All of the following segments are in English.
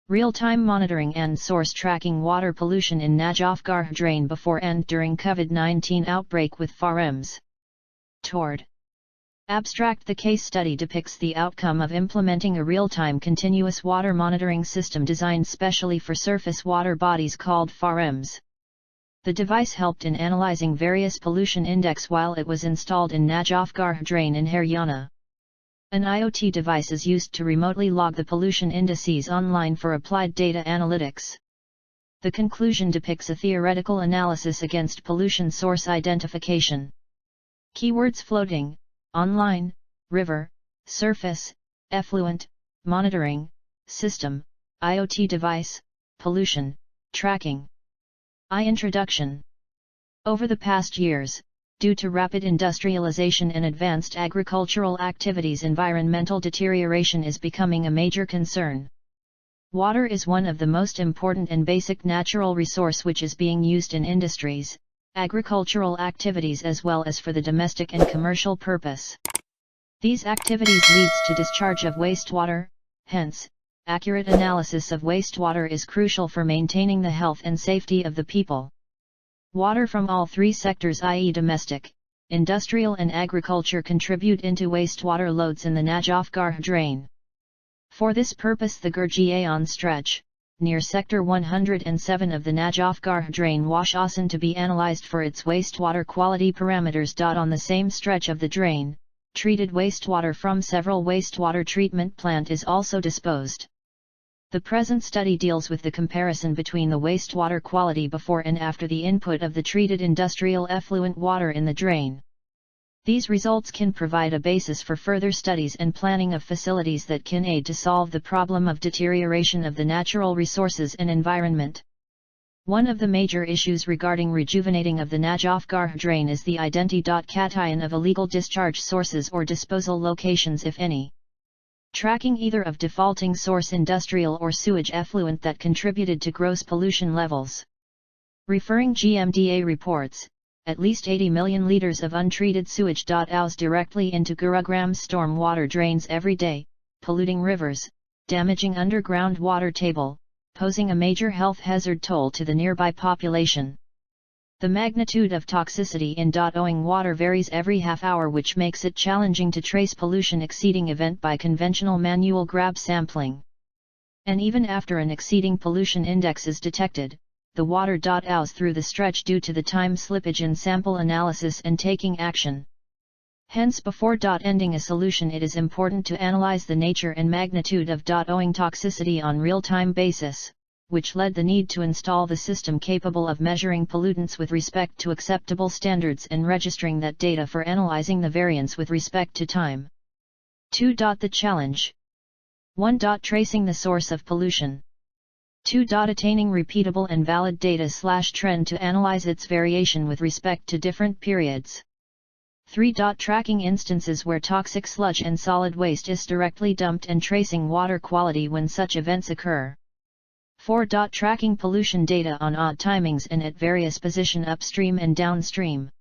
Real-time monitoring and source tracking water pollution in Najafgarh drain before and during COVID-19 outbreak with FOREMS. Toward. Abstract. The case study depicts the outcome of implementing a real-time continuous water monitoring system designed specially for surface water bodies called FOREMS. The device helped in analyzing various pollution index while it was installed in Najafgarh drain in Haryana. An IoT device is used to remotely log the pollution indices online for applied data analytics. The conclusion depicts a theoretical analysis against pollution source identification. Keywords: floating, online, river, surface, effluent, monitoring, system, IoT device, pollution, tracking. Introduction. Over the past years, due to rapid industrialization and advanced agricultural activities, environmental deterioration is becoming a major concern. Water is one of the most important and basic natural resource which is being used in industries, agricultural activities as well as for the domestic and commercial purpose. These activities leads to discharge of wastewater, hence, accurate analysis of wastewater is crucial for maintaining the health and safety of the people. Water from all three sectors, i.e. domestic, industrial and agriculture, contribute into wastewater loads in the Najafgarh drain. For this purpose the Gurjiaon stretch, near sector 107 of the Najafgarh drain wash Asan to be analyzed for its wastewater quality parameters. On the same stretch of the drain, treated wastewater from several wastewater treatment plant is also disposed. The present study deals with the comparison between the wastewater quality before and after the input of the treated industrial effluent water in the drain. These results can provide a basis for further studies and planning of facilities that can aid to solve the problem of deterioration of the natural resources and environment. One of the major issues regarding rejuvenating of the Najafgarh drain is the identity.cation of illegal discharge sources or disposal locations, if any. Tracking either of defaulting source industrial or sewage effluent that contributed to gross pollution levels. Referring GMDA reports, at least 80 million liters of untreated sewage ouse directly into Gurugram's storm water drains every day, polluting rivers, damaging underground water table, posing a major health hazard toll to the nearby population. The magnitude of toxicity in owing water varies every half hour, which makes it challenging to trace pollution exceeding event by conventional manual grab sampling. And even after an exceeding pollution index is detected, the water ouse through the stretch due to the time slippage in sample analysis and taking action. Hence, before ending a solution, it is important to analyze the nature and magnitude of owing toxicity on real-time basis, which led the need to install the system capable of measuring pollutants with respect to acceptable standards and registering that data for analyzing the variance with respect to time. 2. The challenge. 1. Tracing the source of pollution. 2. Attaining repeatable and valid data/trend to analyze its variation with respect to different periods. 3. Tracking instances where toxic sludge and solid waste is directly dumped and tracing water quality when such events occur. 4. Tracking pollution data on odd timings and at various position upstream and downstream.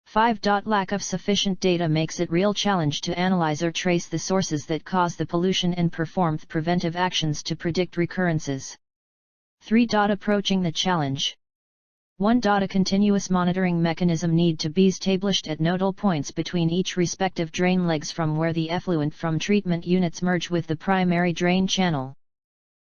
5. Lack of sufficient data makes it real challenge to analyze or trace the sources that cause the pollution and perform preventive actions to predict recurrences. 3. Approaching the challenge. 1. A continuous monitoring mechanism need to be established at nodal points between each respective drain legs from where the effluent from treatment units merge with the primary drain channel.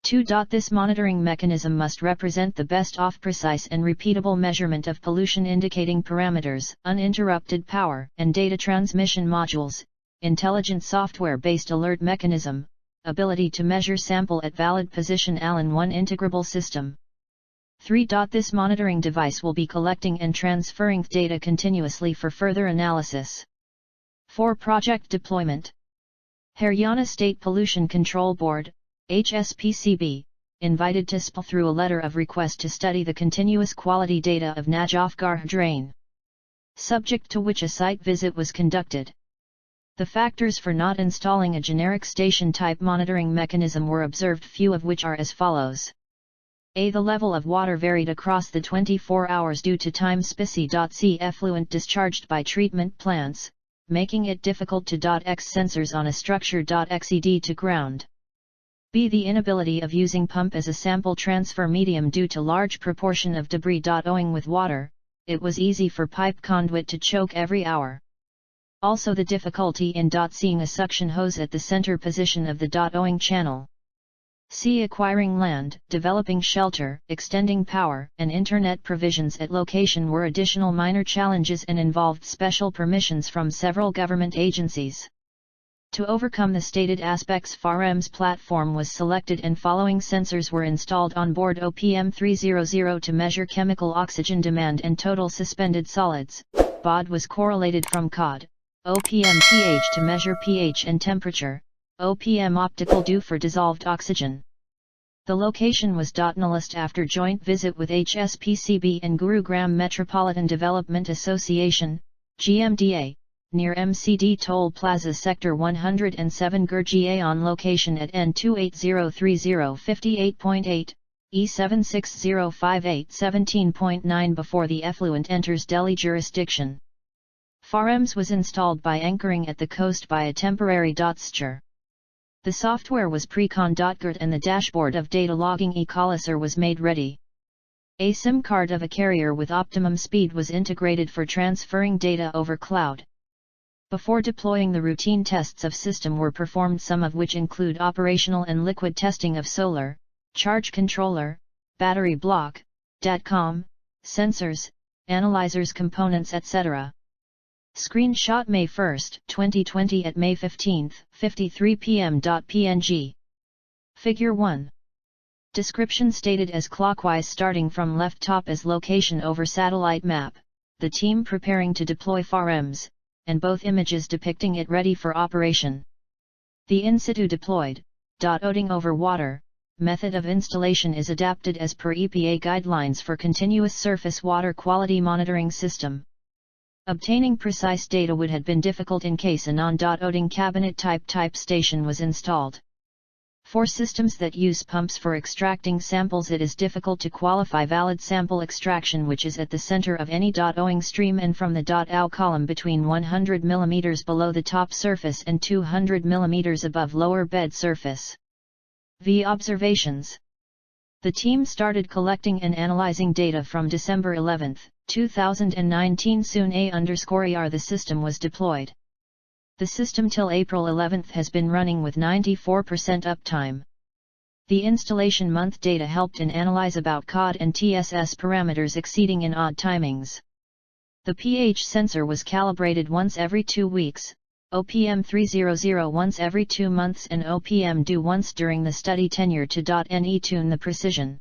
2. This monitoring mechanism must represent the best precise and repeatable measurement of pollution indicating parameters, uninterrupted power and data transmission modules, intelligent software-based alert mechanism, ability to measure sample at valid position All-in-one integrable system. 3. This monitoring device will be collecting and transferring data continuously for further analysis. 4. Project deployment. Haryana State Pollution Control Board, HSPCB, invited to SPL through a letter of request to study the continuous quality data of Najafgarh drain, subject to which a site visit was conducted. The factors for not installing a generic station-type monitoring mechanism were observed, few of which are as follows. A. The level of water varied across the 24 hours due to time spicy. Effluent discharged by treatment plants, making it difficult to X sensors on a structure. Xed to ground. b. The inability of using pump as a sample transfer medium due to large proportion of debris. Owing with water, it was easy for pipe conduit to choke every hour. Also the difficulty in seeing a suction hose at the center position of the owing channel. C. Acquiring land, developing shelter, extending power, and internet provisions at location were additional minor challenges and involved special permissions from several government agencies. To overcome the stated aspects, FOREMS platform was selected and following sensors were installed on board OPM 300 to measure chemical oxygen demand and total suspended solids. BOD was correlated from COD, OPM pH to measure pH and temperature, OPM optical due for dissolved oxygen. The location was Analyst after joint visit with HSPCB and Gurugram Metropolitan Development Association, GMDA, near MCD Toll Plaza Sector 107 Gurgia on location at N28030 58.8, E76058 17.9 before the effluent enters Delhi jurisdiction. FOREMS was installed by anchoring at the coast by a temporary structure. The software was Precon.GERT and the dashboard of data logging eColliser was made ready. A SIM card of a carrier with optimum speed was integrated for transferring data over cloud. Before deploying, the routine tests of system were performed, some of which include operational and liquid testing of solar, charge controller, battery block, DATCOM, sensors, analyzers, components, etc. Screenshot May 1, 2020 at May 15, 53 p.m.png. Figure 1. Description stated as clockwise starting from left top as location over satellite map, the team preparing to deploy FOREMS, and both images depicting it ready for operation. The in situ deployed, ODing over water, method of installation is adapted as per EPA guidelines for continuous surface water quality monitoring system. Obtaining precise data would have been difficult in case a non-ODing cabinet type station was installed. For systems that use pumps for extracting samples, it is difficult to qualify valid sample extraction which is at the center of any owing stream and from the OW column between 100 mm below the top surface and 200 mm above lower bed surface. V. Observations. The team started collecting and analyzing data from December 11, 2019. Soon A_ER the system was deployed. The system till April 11 has been running with 94% uptime. The installation month data helped in analyze about COD and TSS parameters exceeding in odd timings. The pH sensor was calibrated once every 2 weeks, OPM 300 once every 2 months and OPM DO once during the study tenure to NE tune the precision.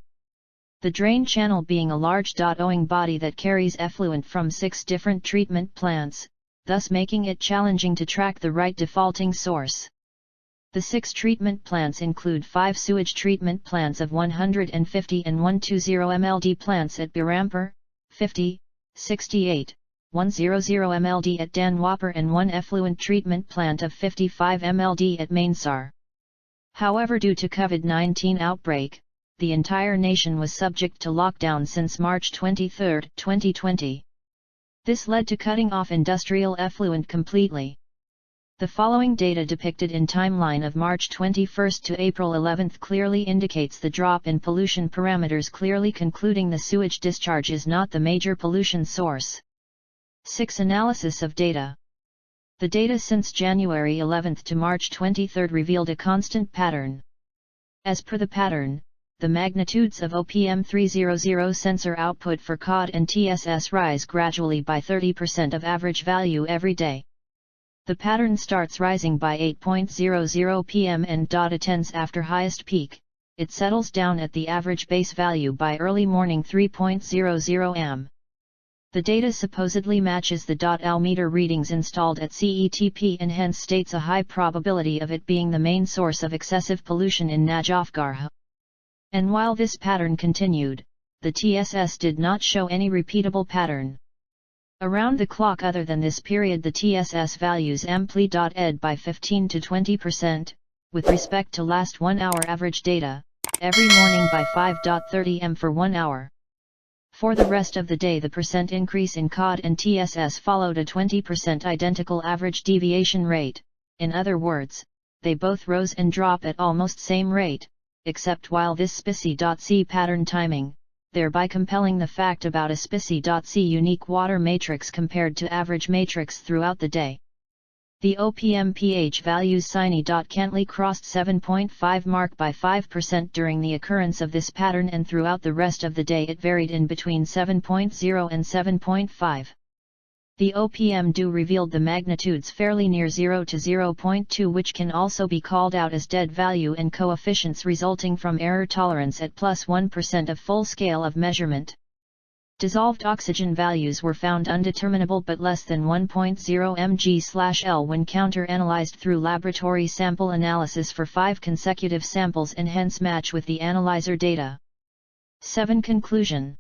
The drain channel being a large owing body that carries effluent from 6 different treatment plants, thus making it challenging to track the right defaulting source. The 6 treatment plants include 5 sewage treatment plants of 150 and 120 mld plants at Birampur, 50, 68, 100 mld at Danwapur and 1 effluent treatment plant of 55 mld at Mainsar. However, due to COVID-19 outbreak, the entire nation was subject to lockdown since March 23, 2020. This led to cutting off industrial effluent completely. The following data depicted in timeline of March 21 to April 11 clearly indicates the drop in pollution parameters, clearly concluding the sewage discharge is not the major pollution source. 6. Analysis of data. The data since January 11 to March 23 revealed a constant pattern. As per the pattern, the magnitudes of OPM 300 sensor output for COD and TSS rise gradually by 30% of average value every day. The pattern starts rising by 8:00 pm and attends after highest peak. It settles down at the average base value by early morning 3:00 am. The data supposedly matches the L meter readings installed at CETP and hence states a high probability of it being the main source of excessive pollution in Najafgarh. And while this pattern continued, the TSS did not show any repeatable pattern. Around the clock other than this period, the TSS values amply.ed by 15 to 20%, with respect to last 1 hour average data, every morning by 5.30 m for 1 hour. For the rest of the day, the percent increase in COD and TSS followed a 20% identical average deviation rate. In other words, they both rose and drop at almost same rate, except while this SPICY.C pattern timing, thereby compelling the fact about a SPICY.C unique water matrix compared to average matrix throughout the day. The OPM pH values Sini.Cantley crossed 7.5 mark by 5% during the occurrence of this pattern, and throughout the rest of the day it varied in between 7.0 and 7.5. The OPM do revealed the magnitudes fairly near 0 to 0.2, which can also be called out as dead value, and coefficients resulting from error tolerance at plus 1% of full scale of measurement. Dissolved oxygen values were found undeterminable but less than 1.0 mg/L when counter-analyzed through laboratory sample analysis for 5 consecutive samples, and hence match with the analyzer data. 7. Conclusion.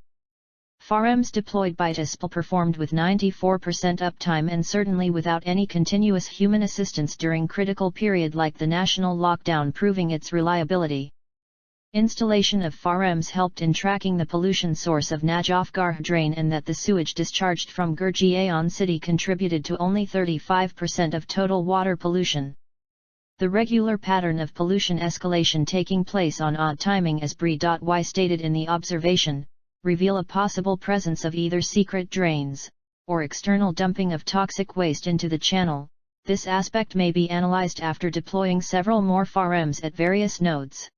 FOREMS deployed by TISPL performed with 94% uptime and certainly without any continuous human assistance during critical period like the national lockdown, proving its reliability. Installation of FOREMS helped in tracking the pollution source of Najafgarh drain, and that the sewage discharged from Gurgaon city contributed to only 35% of total water pollution. The regular pattern of pollution escalation taking place on odd timing, as Bri.Y stated in the observation, reveal a possible presence of either secret drains, or external dumping of toxic waste into the channel. This aspect may be analyzed after deploying several more FOREMS at various nodes.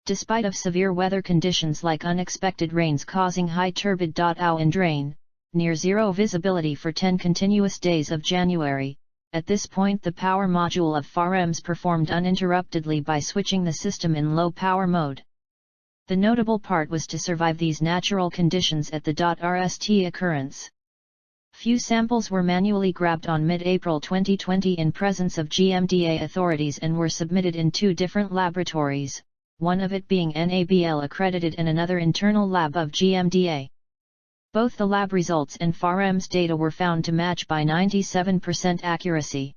Despite of severe weather conditions like unexpected rains causing high turbid.ow in drain, near zero visibility for 10 continuous days of January, at this point the power module of FOREMS performed uninterruptedly by switching the system in low power mode. The notable part was to survive these natural conditions at the .RST occurrence. Few samples were manually grabbed on mid-April 2020 in presence of GMDA authorities and were submitted in 2 different laboratories, one of it being NABL accredited and another internal lab of GMDA. Both the lab results and FOREMS data were found to match by 97% accuracy.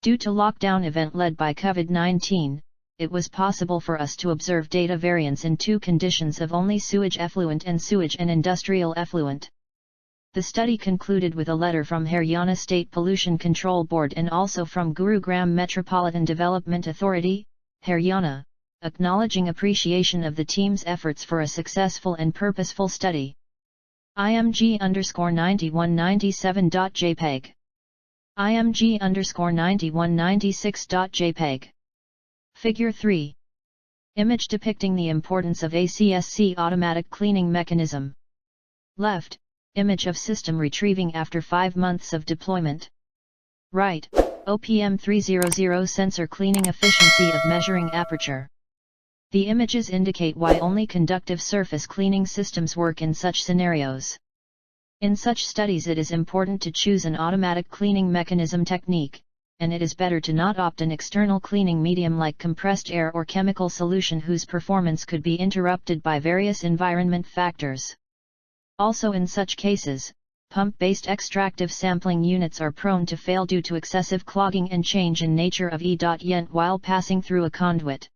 Due to lockdown event led by COVID-19, it was possible for us to observe data variance in 2 conditions of only sewage effluent and sewage and industrial effluent. The study concluded with a letter from Haryana State Pollution Control Board and also from Gurugram Metropolitan Development Authority, Haryana, acknowledging appreciation of the team's efforts for a successful and purposeful study. IMG_9197.jpg. IMG_9196.jpg. Figure 3. Image depicting the importance of ACSC automatic cleaning mechanism. Left, image of system retrieving after 5 months of deployment. Right, OPM 300 sensor cleaning efficiency of measuring aperture. The images indicate why only conductive surface cleaning systems work in such scenarios. In such studies it is important to choose an automatic cleaning mechanism technique, and it is better to not opt an external cleaning medium like compressed air or chemical solution whose performance could be interrupted by various environment factors. Also in such cases, pump-based extractive sampling units are prone to fail due to excessive clogging and change in nature of E.Yent while passing through a conduit.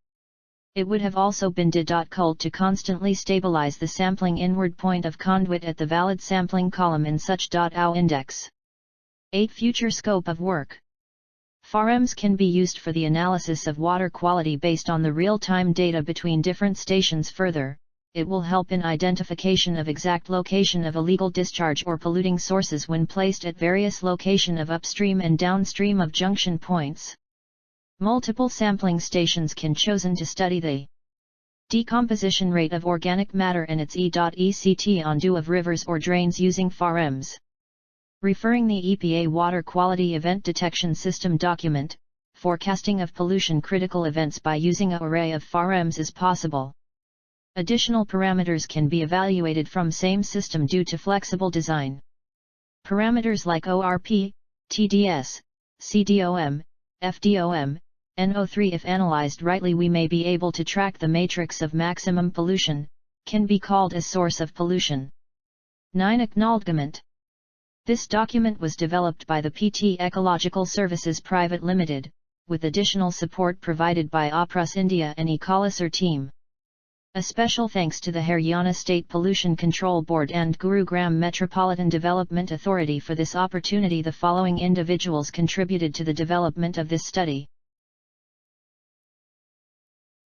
It would have also been D.Cold to constantly stabilize the sampling inward point of conduit at the valid sampling column in such .ow index. 8. Future scope of work. FOREMS can be used for the analysis of water quality based on the real-time data between different stations. Further, it will help in identification of exact location of illegal discharge or polluting sources when placed at various location of upstream and downstream of junction points. Multiple sampling stations can chosen to study the decomposition rate of organic matter and its E.ECT on due of rivers or drains using FOREMS. Referring the EPA Water Quality Event Detection System document, forecasting of pollution critical events by using an array of FOREMS is possible. Additional parameters can be evaluated from same system due to flexible design. Parameters like ORP, TDS, CDOM, FDOM, NO3, if analyzed rightly we may be able to track the matrix of maximum pollution, can be called a source of pollution. 9. Acknowledgement. This document was developed by the PT Ecological Services Private Limited, with additional support provided by Oprus India and Ecoloser team. A special thanks to the Haryana State Pollution Control Board and Gurugram Metropolitan Development Authority for this opportunity. The following individuals contributed to the development of this study.